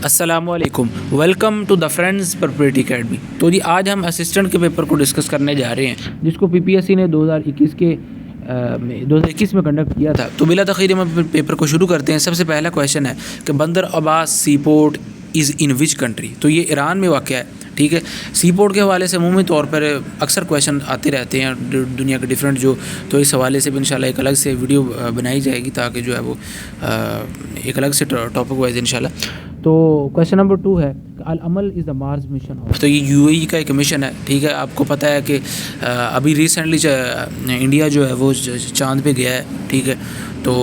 अस्सलामुअलैकुम, welcome to the friends property academy. तो जी आज हम असिस्टेंट के पेपर को डिस्कस करने जा रहे हैं जिसको पीपीएससी ने 2021 में कंडक्ट किया था। तो बिला तख़ीर हम पेपर को शुरू करते हैं। सबसे पहला क्वेश्चन है कि Bandar Abbas sea port is in which country. तो ये ईरान में वाक़ है, ठीक है। सी पोर्ट के हवाले से अमूमी तौर पर अक्सर क्वेश्चन आते रहते हैं दुनिया के डिफरेंट जो, तो इस हवाले से भी इंशाल्लाह एक अलग से वीडियो बनाई जाएगी ताकि जो है वो एक अलग से टॉपिक वाइज इंशाल्लाह। तो क्वेश्चन नंबर 2 है अल अमल इज़ द मार्स मिशन। तो ये यूएई का एक मिशन है, ठीक है। आपको पता है कि अभी रिसेंटली इंडिया जो है वो चांद पे गया है, ठीक है। तो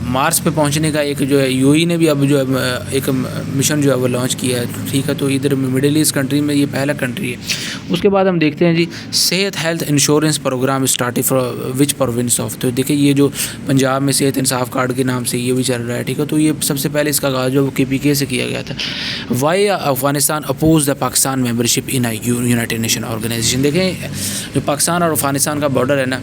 मार्स पे पहुंचने का एक जो है यूएई ने भी अब जो है एक मिशन जो है वो लॉन्च किया है, ठीक है। तो इधर मिडिल ईस्ट कंट्री में ये पहला कंट्री है। उसके बाद हम देखते हैं जी सेहत health insurance program started for which province of. तो देखिए ये जो पंजाब में सेहत इंसाफ कार्ड के नाम से ये भी चल रहा है, ठीक है। तो ये सबसे पहले इसका आगाज़ जो KPK से किया गया था। Why Afghanistan oppose the Pakistan membership in United Nation Organization. देखें जो पाकिस्तान और अफ़गानिस्तान का बॉर्डर है ना,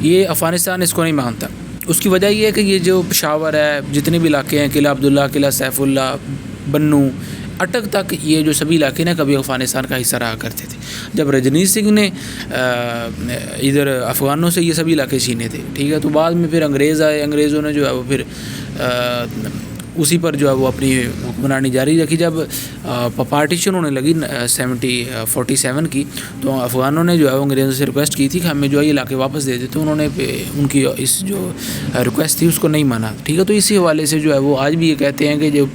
ये अफ़गानिस्तान इसको नहीं मानता। उसकी वजह ये है कि ये जो पेशावर है, जितने भी इलाके हैं, किला अब्दुल्ला, किला सैफुल्ला, बन्नू, अटक तक, ये जो सभी इलाके ना कभी अफ़गानिस्तान का हिस्सा रहा करते थे। जब रजनीश सिंह ने इधर अफ़गानों से ये सभी इलाके छीने थे, ठीक है। तो बाद में फिर अंग्रेज़ आए, अंग्रेज़ों ने जो है वो फिर उसी पर जो है वो अपनी हुक्मरानी जारी रखी। जब पार्टीशन होने लगी 47 की, तो अफ़गानों ने जो है वो अंग्रेज़ों से रिक्वेस्ट की थी कि हमें जो है ये इलाके वापस दे देते। तो उन्होंने उनकी इस जो रिक्वेस्ट थी उसको नहीं माना, ठीक है। तो इसी हवाले से जो है वो आज भी ये कहते हैं कि जो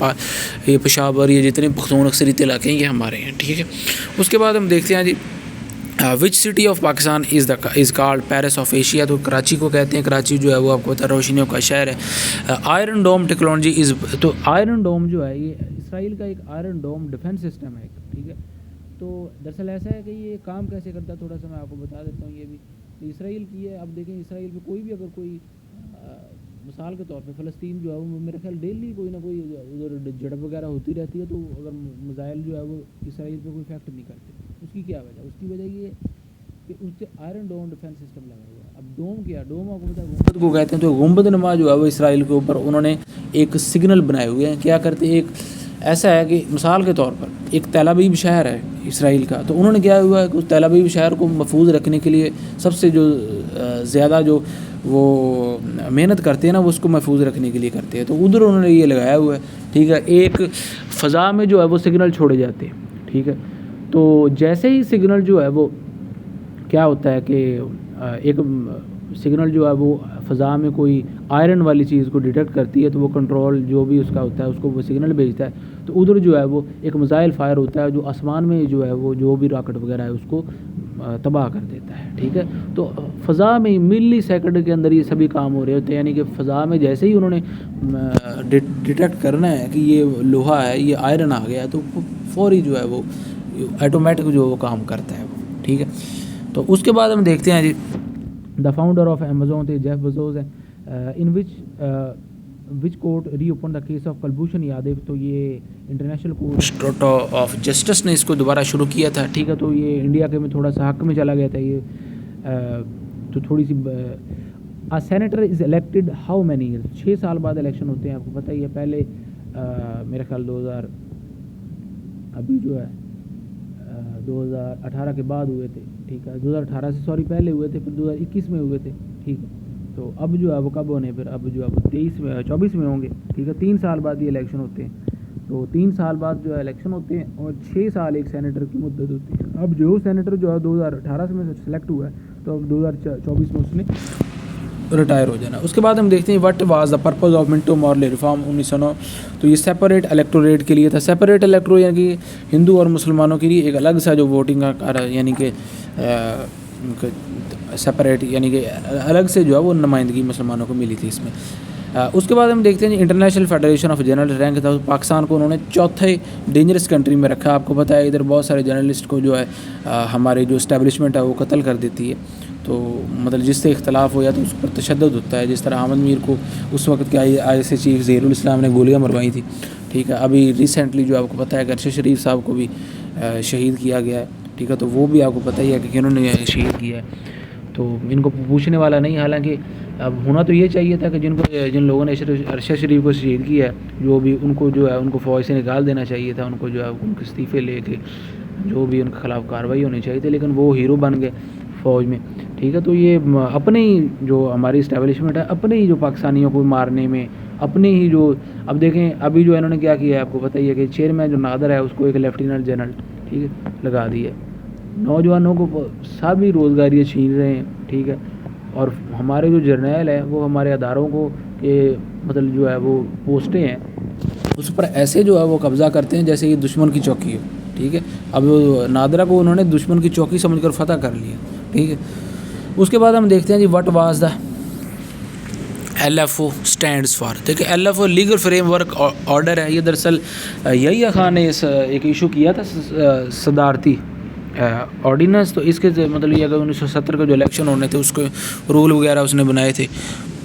ये पेशावर, ये जितने पख्तून अक्सरियत इलाके हैं ये हमारे हैं, ठीक है। उसके बाद हम देखते हैं जी which city of Pakistan is called Paris of Asia. तो कराची को कहते हैं, कराची जो है वो आपको पता है रोशनियों का शहर है। आयरन डोम टेक्नोलॉजी इज़, तो आयरन डोम जो है ये इसराइल का एक आयरन डोम डिफेंस सिस्टम है, ठीक है। तो दरअसल ऐसा है कि ये काम कैसे करता है थोड़ा सा मैं आपको बता देता हूँ। ये भी तो इसराइल की है। अब देखें इसराइल में कोई भी अगर कोई मिसाल के तौर पे फ़लस्तीन जो है वो मेरे ख्याल डेली कोई ना कोई उधर झड़प वगैरह होती रहती है, तो अगर मिसाइल जो है वो इसराइल पे कोई इफेक्ट नहीं करते। उसकी क्या वजह? उसकी वजह ये कि उससे आयरन डोम डिफेंस सिस्टम लगा हुआ है। अब डोम क्या, डोम आपको पता है गुंबद को कहते हैं। तो गुंबद नुमा जो है वो इसराइल के ऊपर उन्होंने एक सिग्नल बनाए हुए हैं। क्या करते हैं, एक ऐसा है कि मिसाल के तौर पर एक तेल अवीव शहर है इसराइल का, तो उन्होंने क्या हुआ है कि उस तेल अवीव शहर को महफूज रखने के लिए सबसे जो ज़्यादा जो वो मेहनत करते हैं ना, वो उसको महफूज रखने के लिए करते हैं। तो उधर उन्होंने ये लगाया हुआ है, ठीक है। एक फ़ज़ा में जो है वो सिग्नल छोड़े जाते हैं, ठीक है। तो जैसे ही सिग्नल जो है वो क्या होता है कि एक सिग्नल जो है वो फ़ज़ा में कोई आयरन वाली चीज़ को डिटेक्ट करती है, तो वो कंट्रोल जो भी उसका होता है उसको वो सिग्नल भेजता है। तो उधर जो है वो एक मिसाइल फायर होता है जो आसमान में जो है वो जो भी रॉकेट वगैरह है उसको तबाह कर देता है, ठीक है। तो फ़ज़ा में मिली सेकंड के अंदर ये सभी काम हो रहे होते हैं। यानी कि फ़ज़ा में जैसे ही उन्होंने डिटेक्ट करना है कि ये लोहा है, ये आयरन आ गया है, तो फौरी जो है वो ऑटोमेटिक जो वो काम करता है वो, ठीक है। तो उसके बाद हम देखते हैं जी द फाउंडर ऑफ अमेज़न थे जेफ बेज़ोस है। इन विच कोर्ट री open the case of Kulbhushan Yadav. तो ये इंटरनेशनल कोर्ट ऑफ जस्टिस ने इसको दोबारा शुरू किया था, ठीक है। तो ये इंडिया के में थोड़ा सा हक में चला गया था ये। तो थोड़ी सी आ senator is elected how many years. 6 साल बाद इलेक्शन होते हैं, आपको पता ही है। पहले मेरे ख्याल 2000 अभी जो है 2018 के बाद हुए थे, ठीक है। 2018 से सॉरी पहले हुए थे, फिर 2021 में हुए थे, ठीक है। तो अब जो है वो कब होने, फिर अब जो है वो 24 में होंगे, ठीक है। 3 साल बाद ये इलेक्शन होते हैं। तो 3 साल बाद जो है इलेक्शन होते हैं और 6 साल एक सेनेटर की मुद्दत होती है। अब जो सेनेटर जो है 2018 में सेलेक्ट हुआ है, तो अब 2024 में उसने रिटायर हो जाना। उसके बाद हम देखते हैं what was the purpose of Minto Morley reform 1909। तो ये सेपरेट इलेक्टोरेट के लिए था। सेपरेट इलेक्टोरेट यानी कि हिंदू और मुसलमानों के लिए एक अलग सा जो वोटिंग का यानी कि सेपरेट यानी कि अलग से जो है वो नुमाइंदगी मुसलमानों को मिली थी इसमें। उसके बाद हम देखते हैं international federation of journal rank था। पाकिस्तान को उन्होंने चौथे डेंजरस कंट्री में रखा। आपको पता है इधर बहुत सारे जर्नलिस्ट को जो है हमारे जो इस्टेब्लिशमेंट है वो कत्ल कर देती है। तो मतलब जिससे इख्तलाफ हो या तो उस पर तशद्दुद होता है। जिस तरह अहमद मीर को उस वक्त के ISI चीफ ज़हीरुल इस्लाम ने गोलियां मरवाई थी, ठीक है। अभी रिसेंटली जो आपको पता है अरशद शरीफ साहब को भी शहीद किया गया है, ठीक है। तो वो भी आपको पता ही है कि उन्होंने शहीद किया है। तो इनको पूछने वाला नहीं। हालांकि अब होना तो ये चाहिए था कि जिन लोगों ने अरशद शरीफ को शहीद किया है, जो भी उनको जो है उनको फ़ौज से निकाल देना चाहिए था, उनको जो है उनके इस्तीफ़े लेके जो भी उनके ख़िलाफ़ कार्रवाई होनी चाहिए थी, लेकिन वो हीरो बन गए फ़ौज में। ठीक है, तो ये अपने ही जो हमारी इस्टेब्लिशमेंट है, अपने ही जो पाकिस्तानियों को मारने में, अपने ही जो, अब देखें अभी जो इन्होंने क्या किया है आपको पता ही है कि चेयरमैन जो नादर है उसको एक लेफ्टिनेंट जनरल, ठीक है, लगा दिया। नौजवानों को सभी रोज़गारियाँ छीन रहे हैं। ठीक है, और हमारे जो जर्नैल है वो हमारे अदारों को के मतलब जो है वो पोस्टें हैं उस पर ऐसे जो है वो कब्ज़ा करते हैं जैसे ये दुश्मन की चौकी हो। ठीक है, अब नादरा को उन्होंने दुश्मन की चौकी समझकर फतह कर लिया। ठीक है, उसके बाद हम देखते हैं जी what was the LFO stands for. देखिए LFO लीगल फ्रेमवर्क ऑर्डर है। ये दरअसल यहिया खान ने इस एक इशू किया था सदारती ऑर्डिनेंस। तो इसके मतलब ये अगर 1970 के जो इलेक्शन होने थे उसके रूल वगैरह उसने बनाए थे।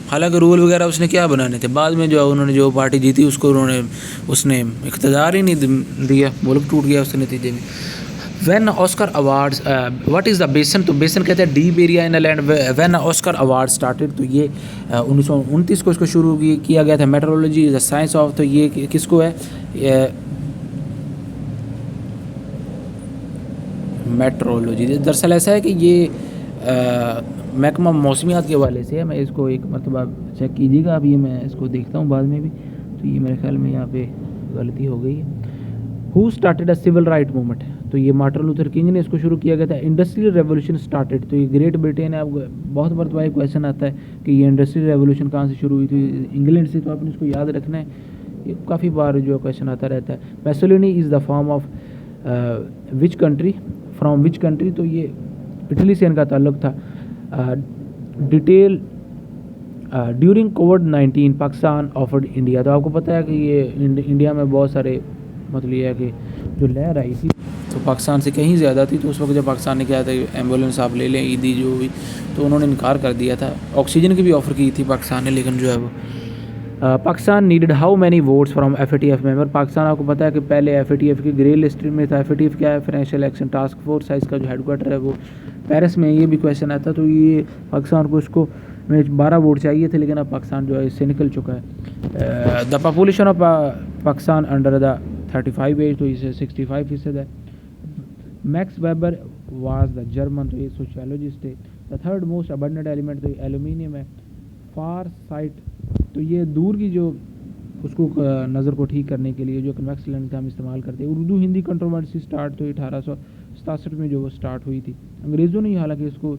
हालांकि रूल वगैरह उसने क्या बनाने थे, बाद में जो है उन्होंने जो पार्टी जीती उसने इख्तियार ही नहीं दिया, मुल्क टूट गया उसके नतीजे में। When Oscar awards what is the बेसन, तो बेसन कहते हैं deep area in land. When Oscar award started, तो ये 1929 को इसको शुरू किया गया था। Metrology is the science of, तो ये किसको है, मेट्रोलॉजी। दरअसल ऐसा है कि ये महकमा मौसमियात के हवाले से है। मैं इसको एक मरतबा चेक कीजिएगा, अब ये मैं इसको देखता हूँ बाद में भी। तो ये मेरे ख्याल में यहाँ पे गलती हो गई है। Who started a civil right movement, तो ये मार्टिन लूथर किंग ने इसको शुरू किया गया था। इंडस्ट्रियल रेवोल्यूशन स्टार्टेड, तो ये ग्रेट ब्रिटेन है। अब बहुत मरतबा एक क्वेश्चन आता है कि ये इंडस्ट्रियल रेवोल्यूशन कहाँ से शुरू हुई थी, इंग्लैंड से, तो आपने इसको याद रखना है, ये काफ़ी बार जो क्वेश्चन आता रहता है। Mussolini is the form of which country, from which country, तो ये इटली से इनका ताल्लुक था। डिटेल ड्यूरिंग कोविड-19 पाकिस्तान ऑफर्ड इंडिया, तो आपको पता है कि ये इंडिया में बहुत सारे मतलब ये है कि जो लहर आई थी तो पाकिस्तान से कहीं ज़्यादा थी। तो उस वक्त जब पाकिस्तान ने क्या था एम्बुलेंस आप ले लें ईदी जो भी, तो उन्होंने इनकार कर दिया था। ऑक्सीजन की भी ऑफ़र की थी पाकिस्तान ने, लेकिन जो है वो Pakistan needed how many votes from FATF member. Pakistan आपको पता है कि पहले FATF की ग्रे लिस्ट में था। FATF क्या है, फाइनेंशियल एक्शन टास्क फोर्स है, इसका जो हेडक्वार्टर है वो पेरिस में। ये भी क्वेश्चन आता, तो ये पाकिस्तान को इसको में 12 वोट चाहिए थे, लेकिन अब पाकिस्तान जो है इससे निकल चुका है। The population of Pakistan under the 35 age, तो इसे 65% है। Max Weber was the German, तो ये सोशियोलॉजिस्ट है। The third most abundant element, तो ये एल्यूमिनियम है। फार साइट, तो ये दूर की जो उसको नज़र को ठीक करने के लिए जो कन्वेक्स लेंस का हम इस्तेमाल करते हैं। उर्दू हिंदी कंट्रोवर्सी स्टार्ट तो 1867 में जो वो स्टार्ट हुई थी। अंग्रेज़ों ने हालांकि इसको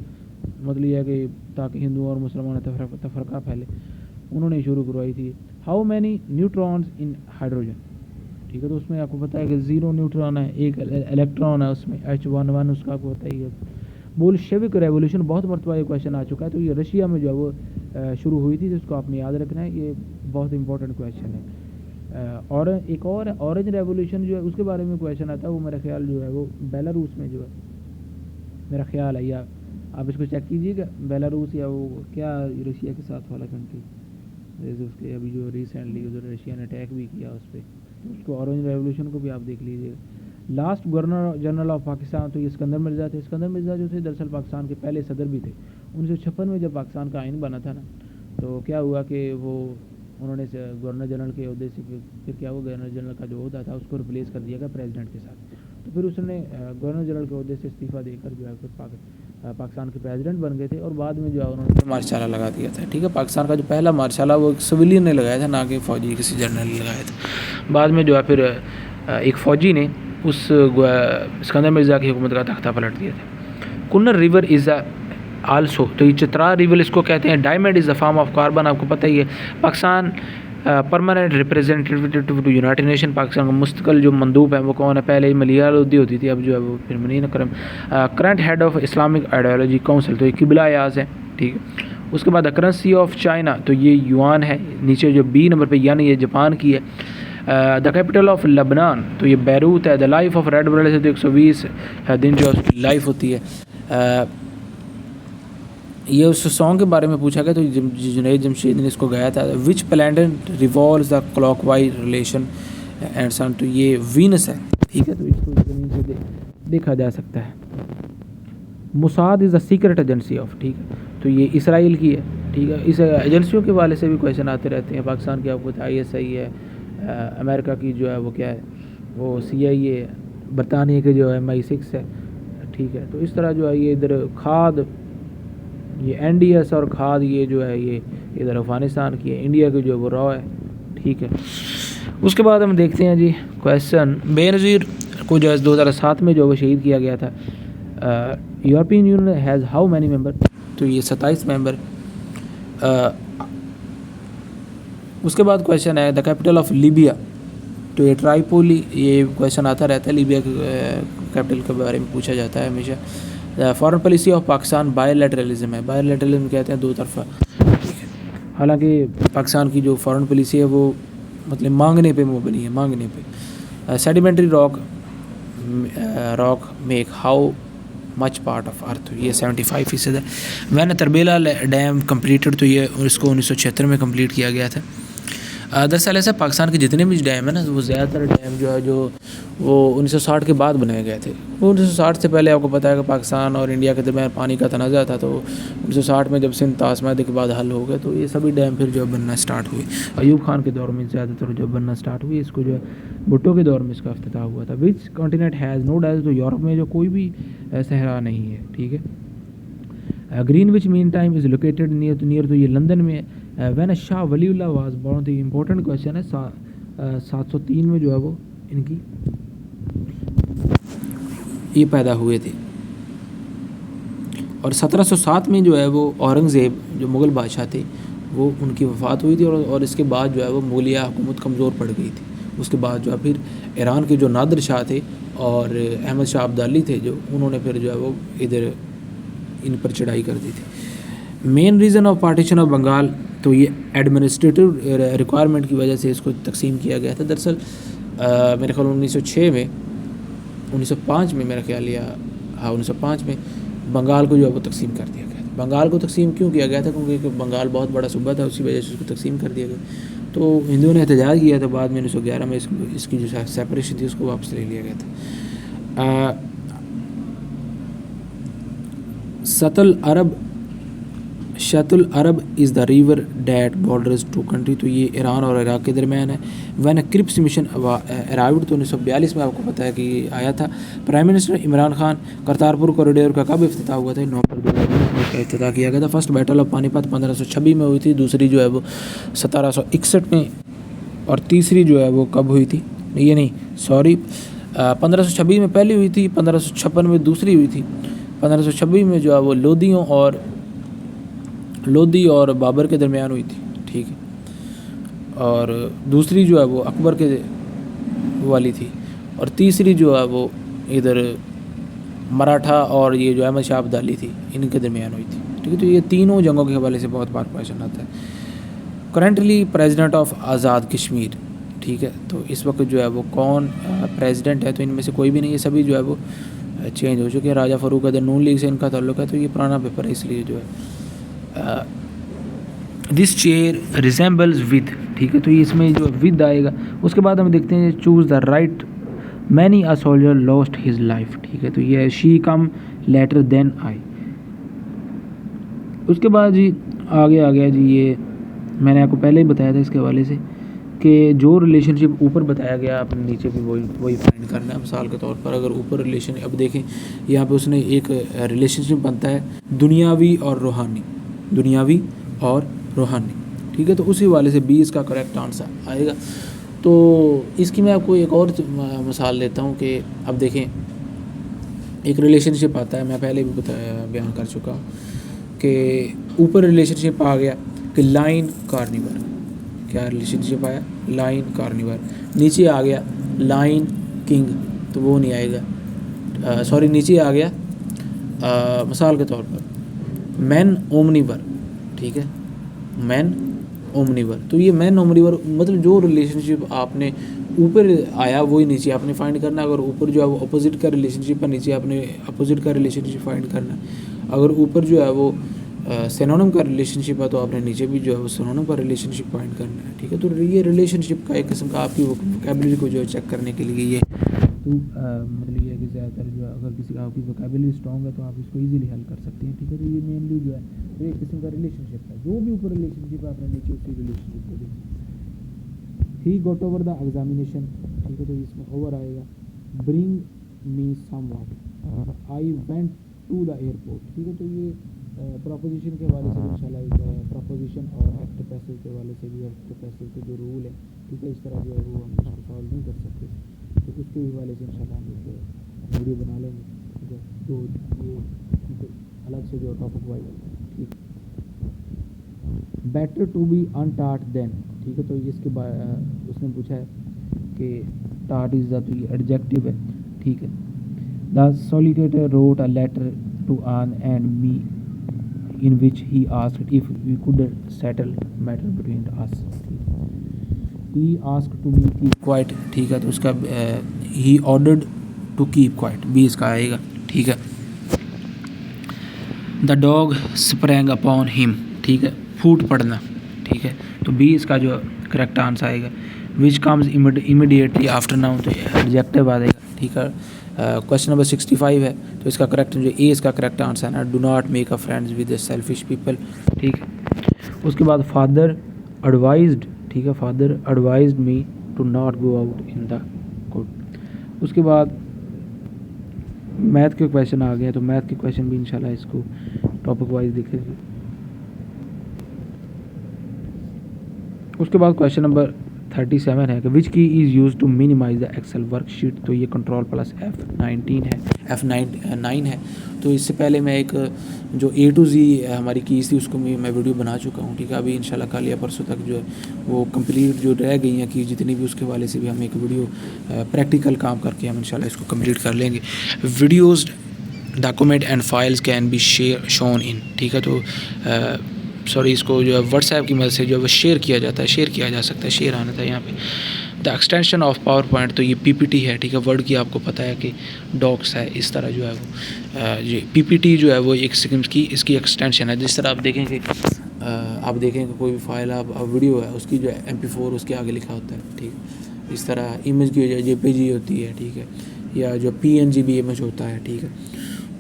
मतलब यह है कि ताकि हिंदुओं और मुसलमानों में तफरका फैले, उन्होंने शुरू करवाई थी। How many neutrons in hydrogen, ठीक है, तो उसमें आपको पता है कि 0 न्यूट्रॉन है, 1 इलेक्ट्रॉन है उसमें, H11 उसका आपको पता ही है। बोल्शेविक रेवोल्यूशन बहुत मरतबा ये क्वेश्चन आ चुका है, तो ये रशिया में जो है वो शुरू हुई थी, जिसको आपने याद रखना है, ये बहुत इंपॉर्टेंट क्वेश्चन है। और एक और ऑरेंज रेवोल्यूशन जो है उसके बारे में क्वेश्चन आता है, वो मेरा ख्याल जो है वो बेलारूस में जो है, मेरा ख्याल है, या आप इसको चेक कीजिएगा, बेलारूस या वो क्या रशिया के साथ वाला कंट्री, जैसे उसके अभी जो रिसेंटली उधर रशिया ने अटैक भी किया उस पर, तो उसको ऑरेंज रेवोल्यूशन को भी आप देख लीजिएगा। Last governor general of Pakistan, तो ये सिकंदर मिर्ज़ा थे। सिकंदर मिर्ज़ा जो थे दरअसल पाकिस्तान के पहले सदर भी थे। 1956 में जब पाकिस्तान का आइन बना था ना, तो क्या हुआ कि वो उन्होंने गवर्नर जनरल के अहदे से फिर क्या हुआ, गवर्नर जनरल का जो अहदा था उसको रिप्लेस कर दिया गया प्रेसिडेंट के साथ। तो फिर उसने गवर्नर जनरल के अहदे से इस्तीफ़ा देकर जो है फिर पाकिस्तान के प्रेसिडेंट बन गए थे, और बाद में जो है उन्होंने मार्शाला लगा दिया था। ठीक है, पाकिस्तान का जो पहला मार्शाला वो एक सिविलियन ने लगाया था, ना कि फ़ौजी किसी जनरल ने लगाया था। बाद में जो है फिर एक फ़ौजी ने उस सिकंदर मिर्ज़ा की हुकूमत का तख्ता पलट दिया था। कुन्नर रिवर इज़ आल्सो, तो ये चित्रा रिवर इसको कहते हैं। Diamond is the form of carbon, आपको पता ही है। Pakistan permanent representative to United Nation, Pakistan का मुस्तकिल जो मंदूब है वो कौन है, पहले मलिया लोधी होती थी, अब जो है वो फिर मनीन करम। Current head of Islamic ideology council, तो ये किबला याज है। ठीक है, उसके बाद द करेंसी ऑफ चाइना, तो ये युआन है। नीचे जो बी नंबर पे यानी ये जापान की है। द कैपिटल ऑफ लबनान, तो ये बैरूत है। The life of red blood से तो 120 दिन जो उसकी लाइफ होती है। ये उस सॉन्ग के बारे में पूछा गया, तो जुनैद जमशेद ने इसको गाया था। Which planet revolves the clockwise relation and sun, तो ये वीनस है। ठीक है, तो इसको ज़मीन से देखा जा सकता है। Mossad is a secret agency of, ठीक है, तो ये इसराइल की है, ठीक है। इस एजेंसियों के वाले से भी क्वेश्चन आते रहते हैं। पाकिस्तान की आपको ISI है, अमेरिका की जो है वो क्या है, वो CIA है, बरतानिया के जो है MI6 है, ठीक है। तो इस तरह जो है ये इधर खाद, ये NDS और खाद ये जो है ये इधर अफ़गानिस्तान की है, इंडिया की जो है वो रॉ है, ठीक है। उसके बाद हम देखते हैं जी क्वेश्चन, बेनज़ीर को जो है 2007 में जो वो शहीद किया गया था। European union has how many member, तो ये 27 मेंबर। उसके बाद क्वेश्चन है द कैपिटल ऑफ लीबिया, तो ये ट्राइपोली, ये क्वेश्चन आता रहता है, लीबिया के कैपिटल के बारे में पूछा जाता है हमेशा। फॉरेन पॉलिसी ऑफ पाकिस्तान बायलैटरलिज्म है, बायलैटरलिज्म कहते हैं दो तरफा, हालांकि पाकिस्तान की जो फॉरेन पॉलिसी है वो मतलब मांगने पे मुबनी है, मांगने पे। Sedimentary rock make how much part of earth, ये 75% है। मैंने तरबेला डैम कंप्लीटेड, तो ये इसको 1976 में कंप्लीट किया गया था। दरअसल ऐसा पाकिस्तान के जितने भी डैम है ना, वो ज़्यादातर डैम जो है जो वो 1960 के बाद बनाए गए थे। वो 1960 से पहले आपको पता है कि पाकिस्तान और इंडिया के दरमियान पानी का तनाज़ा था, तो 1960 में जब सिंध तासमादे के बाद हल हो गए, तो ये सभी डैम फिर जो बनना स्टार्ट हुए। अयूब खान के दौर में ज़्यादातर जो बनना स्टार्ट हुई, इसको जो है भुट्टो के दौर में इसका इफ्तिताह हुआ था। Which continent has no desert, तो यूरोप में जो कोई भी सहरा नहीं है, ठीक है। Greenwich mean time is located near, तो ये लंदन में है। When Shah Waliullah was born, तो ये इंपॉर्टेंट क्वेश्चन है। 703 में जो है वो इनकी ये पैदा हुए थे, और 1707 में जो है वो औरंगज़ेब जो मुग़ल बादशाह थे वो उनकी वफ़ात हुई थी, और इसके बाद जो है वो मुग़लिया हुकूमत कमज़ोर पड़ गई थी। उसके बाद जो है फिर ईरान के जो नादिर शाह थे और अहमद शाह अब्दाली थे, जो उन्होंने फिर जो है वो इधर इन पर चढ़ाई कर दी थी। Main reason of partition of Bengal, तो ये एडमिनिस्ट्रेटिव रिक्वायरमेंट की वजह से इसको तकसीम किया गया था। दरअसल मेरे ख्याल 1905 में मेरा ख्याल, या हाँ 1905 में बंगाल को जो है वो तकसीम कर दिया गया था। बंगाल को तकसीम क्यों किया गया था, क्योंकि बंगाल बहुत बड़ा सूबा था, उसी वजह से उसको तकसीम कर दिया गया। तो हिंदुओं ने एहतजाज किया था, बाद में 1911 में इसकी जो सेपरेशन थी उसको वापस ले लिया गया था। Shatt al Arab is the river that borders two country, तो ये ईरान और इराक़ के दरमियान है। वैन क्रिप्स मिशन अराइव्ड, तो 1942 में आपको पता है कि आया था। Prime minister Imran Khan, Kartarpur corridor का कब इफ्तिताह हुआ था? नवंबर 2020 में इसका इफ्तिताह किया गया था। फर्स्ट बैटल ऑफ पानीपत 1526 में हुई थी, दूसरी जो है वो 1761 में, और तीसरी जो है वो कब हुई थी? ये नहीं, सॉरी, 1526 में पहली हुई थी, 1556 में दूसरी हुई थी। 1526 में जो है वो लोदी और बाबर के दरमियान हुई थी, ठीक है, और दूसरी जो है वो अकबर के वाली थी, और तीसरी जो है वो इधर मराठा और ये जो अहमद शाह अब्दाली थी, इनके दरमियान हुई थी, ठीक है। तो ये तीनों जंगों के हवाले से बहुत बार क्वेश्चन आता है। Currently president of Azad Kashmir, ठीक है, तो इस वक्त जो है वो कौन प्रेसिडेंट है? तो इनमें से कोई भी नहीं है, सभी जो है वो चेंज हो चुके हैं। राजा फ़ारूक अदर नून लीग से इनका ताल्लुक है, तो ये पुराना पेपर है, इसलिए जो है दिस चेयर रिजेंबल्स विद, ठीक है, तो ये इसमें जो विद आएगा। उसके बाद हम देखते हैं choose the right, many a soldier lost his life, ठीक है, तो ये she come later than I. उसके बाद जी आगे आ गया जी, ये मैंने आपको पहले ही बताया था इसके हवाले से कि जो रिलेशनशिप ऊपर बताया गया आपने नीचे भी वही फाइंड करना है। मिसाल के तौर पर अगर ऊपर रिलेशन, अब देखें यहाँ पे उसने एक रिलेशनशिप बनता है दुनियावी और रूहानी, दुनियावी और रूहानी, ठीक है, तो उसी वाले से 20 का करेक्ट आंसर आएगा। तो इसकी मैं आपको एक और मिसाल लेता हूँ कि अब देखें एक रिलेशनशिप आता है, मैं पहले भी बयान कर चुका हूँ कि ऊपर रिलेशनशिप आ गया कि लाइन कार्निवर, क्या रिलेशनशिप आया? Line carnivore. नीचे आ गया लाइन किंग, तो वो नहीं आएगा, सॉरी नीचे आ गया मिसाल के तौर पर मैन ओमनिवर, ठीक है, मैन ओमनिवर। तो ये मैन ओमनिवर मतलब जो रिलेशनशिप आपने ऊपर आया वही नीचे आपने फाइंड करना। अगर ऊपर जो है वो अपोजिट का रिलेशनशिप है, नीचे आपने अपोजिट का रिलेशनशिप फाइंड करना। अगर ऊपर जो है वो सिनोनिम का रिलेशनशिप है, तो आपने नीचे भी जो है वो सिनोनिम का रिलेशनशिप फाइंड करना है, ठीक है। तो ये रिलेशनशिप का एक किस्म का आपकी वोकैबुलरी को जो है चेक करने के लिए ये मतलब ये कि ज़्यादातर जो है अगर किसी आपकी वोकेबुलरी स्ट्रॉन्ग है तो आप इसको इजीली हल कर सकते हैं, ठीक है। तो ये मेनली जो है तो एक किस्म का रिलेशनशिप है, जो भी ऊपर रिलेशनशिप है आपने नीचे उसी रिलेशनशिप को देखना। He got over the examination, ठीक है, तो इसमें ओवर आएगा। Bring me someone, I went to the airport, ठीक है। तो ये प्रोपोजिशन के हवाले से इंशाल्लाह एक प्रोपोजिशन और एक्ट पैसिव के हवाले से भी एक्ट पैसिव के जो रूल है, ठीक है, इस तरह जो है वो हम इसको सॉल्व नहीं कर सकते, तो उसके हवाले से इंशाल्लाह हम एक वीडियो बना लेंगे, ठीक है। तो ये अलग से जो टॉपिक वाइज, ठीक। बेटर टू बी अनटाट देन, ठीक है। तो इसके बाद उसने पूछा है कि टाट इज़ द, तो ये एडजेक्टिव है, ठीक है। The solicitor wrote a letter to Ann and me in which he asked if we could settle matter between us, he asked to be keep quiet, ठीक है। तो उसका he ordered to keep quiet, भी इसका आएगा, ठीक है। the dog sprang upon him, ठीक है, फूट पड़ना, ठीक है। तो बी इसका जो करेक्ट आंसर आएगा। which comes immediately after noun, तो एडजेक्टिव आ जाएगा, ठीक है। क्वेश्चन नंबर 65 है, तो इसका करेक्ट जो ए इसका करेक्ट आंसर है ना, do not make a friends with selfish people, ठीक है। उसके बाद फादर एडवाइज्ड, ठीक है, father advised me to not go out in the cold. उसके बाद मैथ के क्वेश्चन आ गए हैं, तो मैथ के क्वेश्चन भी इंशाल्लाह इसको टॉपिक वाइज देखेंगे। उसके बाद क्वेश्चन नंबर 37 है कि which key is use to minimize the Excel worksheet, तो ये कंट्रोल प्लस F9 है, F9 है। तो इससे पहले मैं एक जो A to Z हमारी कीज़ थी उसको मैं वीडियो बना चुका हूँ, ठीक है। अभी इंशाल्लाह कल या परसों तक जो है वो कंप्लीट जो रह गई हैं की जितनी भी, उसके वाले से भी हम एक वीडियो प्रैक्टिकल काम करके हम इंशाल्लाह इसको कंप्लीट कर लेंगे। Videos document and files can be share shown in, ठीक है। तो सॉरी इसको जो है व्हाट्सएप की मदद से जो है वो शेयर किया जाता है, शेयर किया जा सकता है, शेयर आना था यहाँ पे। The extension of power point, तो ये पीपीटी है, ठीक है। वर्ड की आपको पता है कि डॉक्स है, इस तरह जो है वो ये पीपीटी जो है वो एक सेकंड की इसकी एक्सटेंशन है। जिस तरह आप देखेंगे कोई भी फाइल आप वीडियो है उसकी जो है MP4 उसके आगे लिखा होता है, ठीक। इस तरह इमेज की जो JPG होती है, ठीक है, या जो PNG भी इमेज होता है, ठीक है।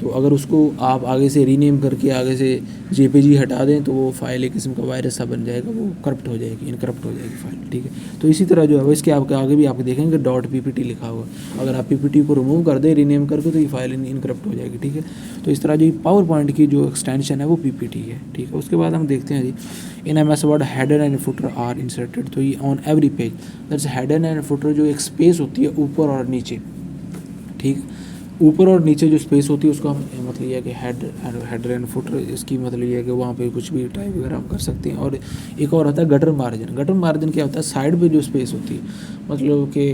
तो अगर उसको आप आगे से रीनेम करके आगे से JPG हटा दें तो वो फाइल एक किस्म का वायरस सा बन जाएगा, वो करप्ट हो जाएगी, इनकरप्ट हो जाएगी फाइल, ठीक है। तो इसी तरह जो है वो इसके आपके आगे भी आप देखेंगे .ppt लिखा हुआ, अगर आप PPT को रिमूव कर दें रीनेम करके तो ये फाइल इनकरप्ट हो जाएगी, ठीक है। तो इस तरह जो पावर पॉइंट की जो एक्सटेंशन है वो PPT है, ठीक है। उसके बाद हम देखते हैं जी in MS Word header and footer are inserted, तो ये on every page that's header and footer जो एक स्पेस होती है ऊपर और नीचे, ठीक। ऊपर और नीचे जो स्पेस होती है उसका हम मतलब ये है कि हेडर एंड फुटर, इसकी मतलब ये है कि वहाँ पे कुछ भी टाइप वगैरह आप कर सकते हैं। और एक और होता है गटर मार्जिन। गटर मार्जिन क्या होता है, साइड पे जो स्पेस होती है, मतलब कि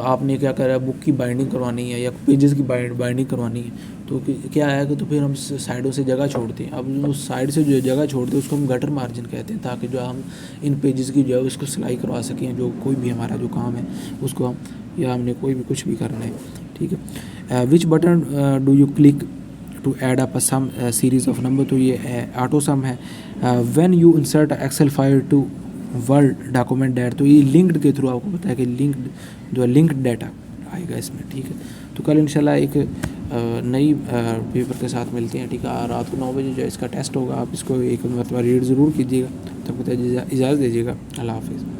आपने क्या करा, बुक की बाइंडिंग करवानी है या पेजेस की बाइंडिंग करवानी है, तो क्या है कि तो फिर हम साइडों से जगह छोड़ते हैं। अब उस साइड से जो जगह छोड़ते हैं उसको हम गटर मार्जिन कहते हैं, ताकि जो हम इन पेजेस की जो है उसको सिलाई करवा सकें, जो कोई भी हमारा जो काम है उसको हम, या हमने कोई भी कुछ भी करना है, ठीक है। Which button do you click to add up some series of number, तो ये ऑटो सम है। When you insert Excel file to word document date, तो ये लिंक्ड के थ्रू आपको पता है कि लिंक्ड जो है लिंक्ड डाटा आएगा इसमें, ठीक है। तो कल इंशाल्लाह एक नई पेपर के साथ मिलते हैं, ठीक है। रात को 9 बजे जो इसका टेस्ट होगा, आप इसको एक मतलब रीड ज़रूर कीजिएगा, तब तक इजाज़त दीजिएगा, अल्लाह हाफ़िज़।